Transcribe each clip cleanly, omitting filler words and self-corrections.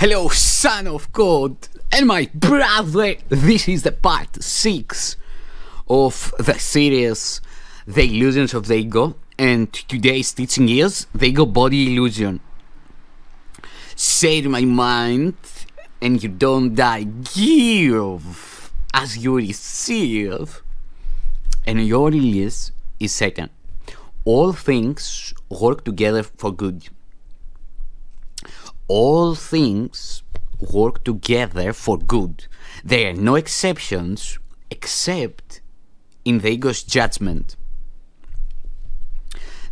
Hello, son of God, and my brother. This is the part 6 of the series The Illusions of the Ego, and today's teaching is the ego body illusion. Share my mind, and you don't die. Give as you receive, and your release is Satan. All things work together for good. All things work together for good. There are no exceptions except in the ego's judgment.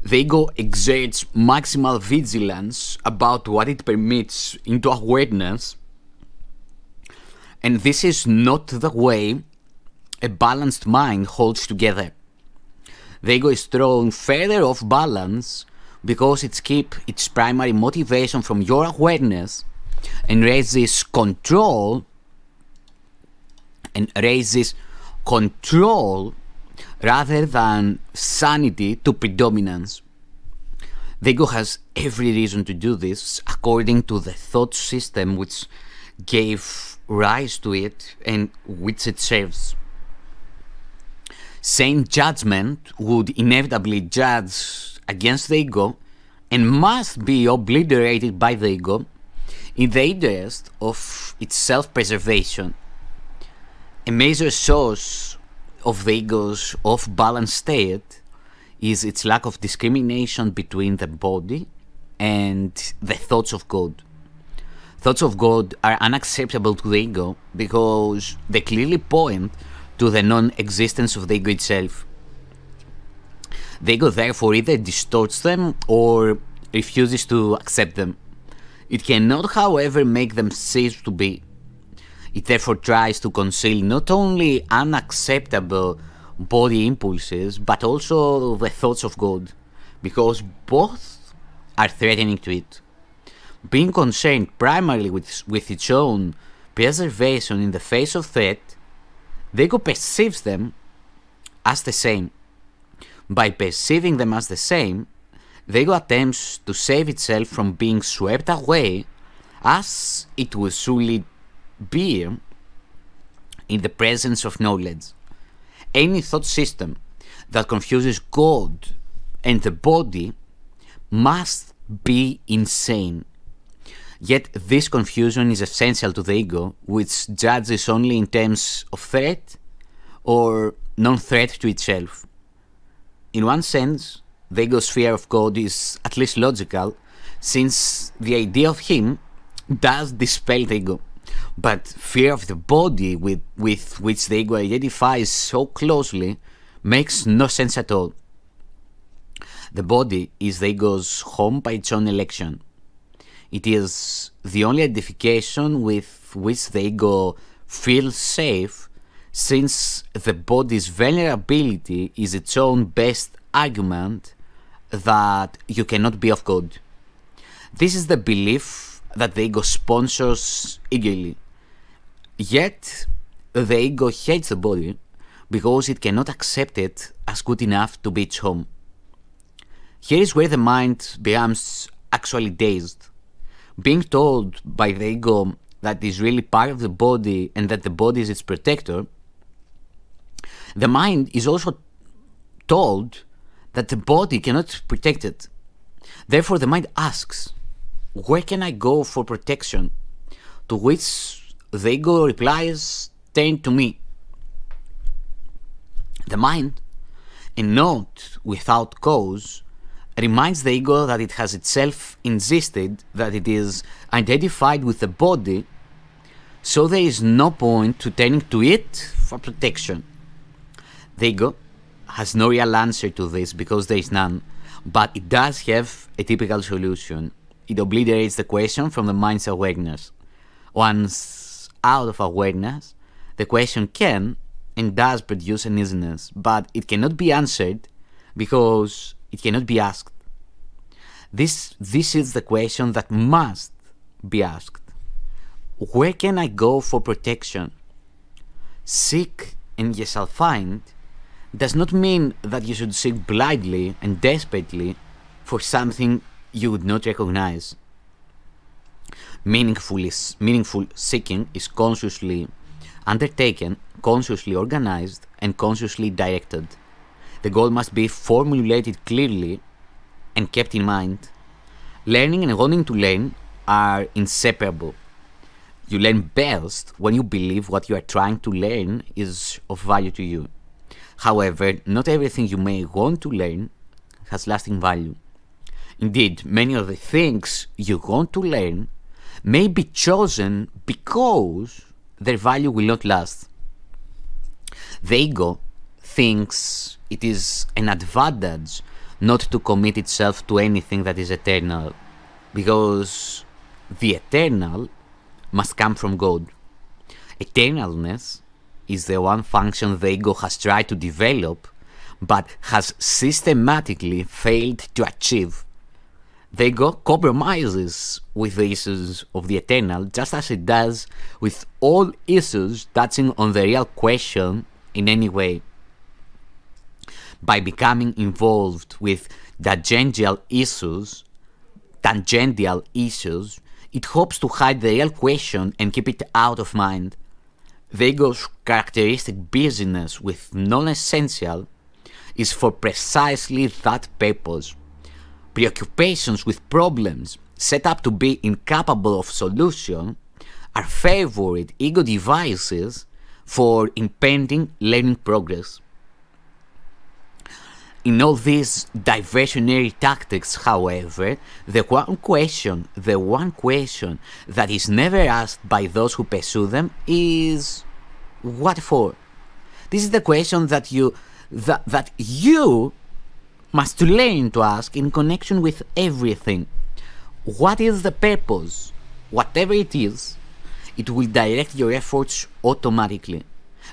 The ego exerts maximal vigilance about what it permits into awareness, and this is not the way a balanced mind holds together. The ego is thrown further off balance because it keeps its primary motivation from your awareness and raises control rather than sanity to predominance. The ego has every reason to do this according to the thought system which gave rise to it and which it serves. Sane judgment would inevitably judge against the ego and must be obliterated by the ego in the interest of its self-preservation. A major source of the ego's off-balance state is its lack of discrimination between the body and the thoughts of God. Thoughts of God are unacceptable to the ego because they clearly point to the non-existence of the ego itself. The ego therefore either distorts them or refuses to accept them. It cannot, however, make them cease to be. It therefore tries to conceal not only unacceptable body impulses, but also the thoughts of God, because both are threatening to it. Being concerned primarily with its own preservation in the face of threat, the ego perceives them as the same. By perceiving them as the same, the ego attempts to save itself from being swept away as it will surely be in the presence of knowledge. Any thought system that confuses God and the body must be insane. Yet this confusion is essential to the ego, which judges only in terms of threat or non-threat to itself. In one sense, the ego's fear of God is at least logical, since the idea of Him does dispel the ego. But fear of the body with which the ego identifies so closely makes no sense at all. The body is the ego's home by its own election. It is the only identification with which the ego feels safe, since the body's vulnerability is its own best argument that you cannot be of God. This is the belief that the ego sponsors eagerly. Yet, the ego hates the body because it cannot accept it as good enough to be its home. Here is where the mind becomes actually dazed. Being told by the ego that it is really part of the body and that the body is its protector, the mind is also told that the body cannot protect it. Therefore, the mind asks, where can I go for protection? To which the ego replies, turn to me. The mind, and not without cause, reminds the ego that it has itself insisted that it is identified with the body, so there is no point to turning to it for protection. The ego has no real answer to this because there is none, but it does have a typical solution. It obliterates the question from the mind's awareness. Once out of awareness, the question can and does produce uneasiness, but it cannot be answered because it cannot be asked. This is the question that must be asked. Where can I go for protection? Seek and ye shall find does not mean that you should seek blindly and desperately for something you would not recognize. Meaningful seeking is consciously undertaken, consciously organized, and consciously directed. The goal must be formulated clearly and kept in mind. Learning and wanting to learn are inseparable. You learn best when you believe what you are trying to learn is of value to you. However, not everything you may want to learn has lasting value. Indeed, many of the things you want to learn may be chosen because their value will not last. The ego thinks it is an advantage not to commit itself to anything that is eternal, because the eternal must come from God. Eternalness is the one function the ego has tried to develop but has systematically failed to achieve. The ego compromises with the issues of the eternal just as it does with all issues touching on the real question in any way. By becoming involved with tangential issues, it hopes to hide the real question and keep it out of mind. The ego's characteristic business with non-essential is for precisely that purpose. Preoccupations with problems set up to be incapable of solution are favorite ego devices for impending learning progress. In all these diversionary tactics, however, the one question that is never asked by those who pursue them is, what for? This is the question that you must learn to ask in connection with everything. What is the purpose? Whatever it is, it will direct your efforts automatically.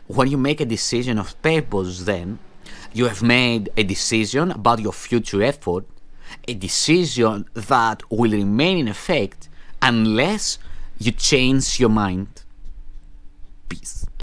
When you make a decision of purpose, then you have made a decision about your future effort, a decision that will remain in effect unless you change your mind. Peace.